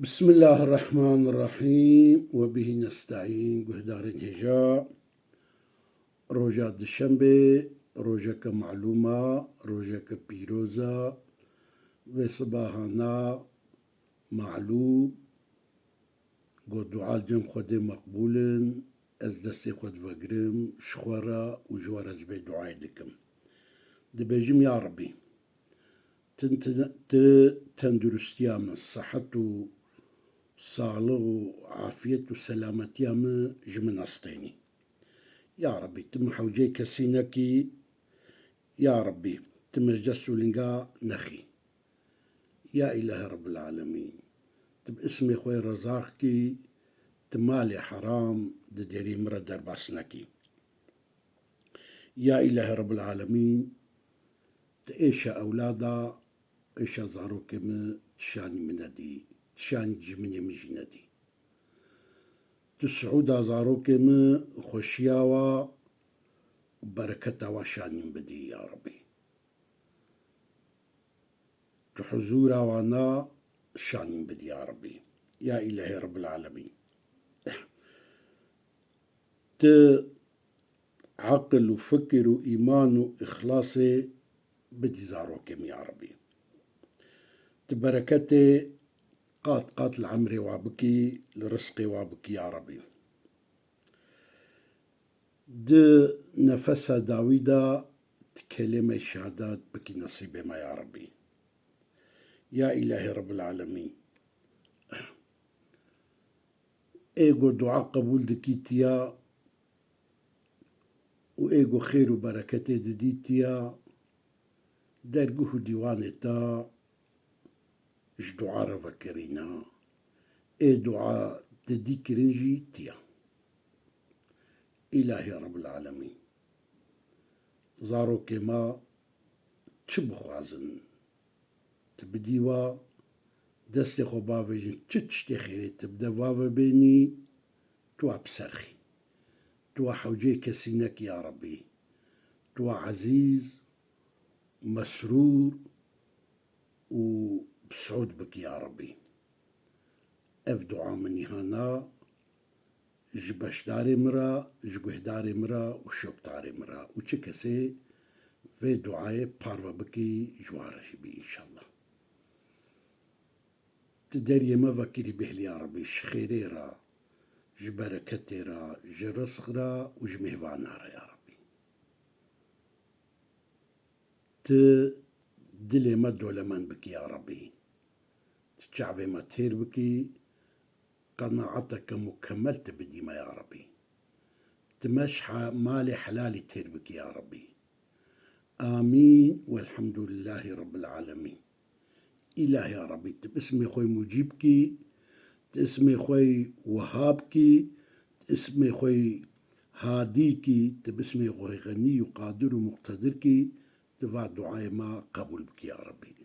بسم الله الرحمن الرحيم وبه نستعين قهدارين هجاء روجا الشنبه روجا كمعلومة روجا كبيروزا وصباحنا معلوم قد دعاء الجم خده مقبول از دستي خد وقرم شخورا وجوار زبي دعاء دكم دبيجم يا ربي تندرستيا من صحته sağlık, afiyet ve selamet yamı jimin asteni. Ya Rabbi, tim havcay kasinaki, Ya Rabbi, tim ejdastu linga nakhi. Ya ilahi Rabbil alamin. Tim ismi khoy razaq ki, tim mali haram, de deri mra darbasnaki. Ya ilahi Rabbil alamin, te eşa evlada, eşa zarokemi tşani minadi. شان جمني مجندي تسعود زاروكم خوشياوا بركتا وشانين بدي يا ربي تحزورا وانا شانين بدي يا ربي يا إلهي رب العالمين عقل وفكر وإيمان وإخلاصي بدي زاروكم يا ربي تبركتي قات العمري وابكي لرزقي وابكي يا ربي نفسها داويدا تكلمة الشهادات بكي نصيبي ما يا ربي يا إلهي رب العالمين ايغو دعاء قبول دكيتيا وايغو خير وبركتي دديتيا درقوه ديوانتا اش دعاء رفكرينا اي دعاء تدي كرنجي تيا إلهي رب العالمين زارو كما تشبخوازن تبديوا دستي خو بافيجن تشتي خيري تبدا فافا بيني توا بسرخي توا حوجي كسينك يا ربي توا عزيز مسرور وبسعود بك يا ربي أبدعا مني هانا جبش داري مرا جگوه داري مرا وشوب داري مرا وچه کسی في دعاي باروا بكي جوارش بي إن شاء الله تدري ما فكري به يا ربي شخيري را جبركتي را جرسخ را وجمهوانا را يا ربي تدلي ما دولمان بكي يا ربي تشعبي ما تهير بكي قناعتك مكمل تبدي ما يا ربي تمشحى مالي حلالي تربك يا ربي آمين والحمد لله رب العالمين إلهي يا ربي تباسمي خوي مجيبكي تاسمي خوي وهابكي تاسمي خوي هاديكي تباسمي خوي غني وقادر ومقتدركي تفع دعاي ما قبول بك يا ربي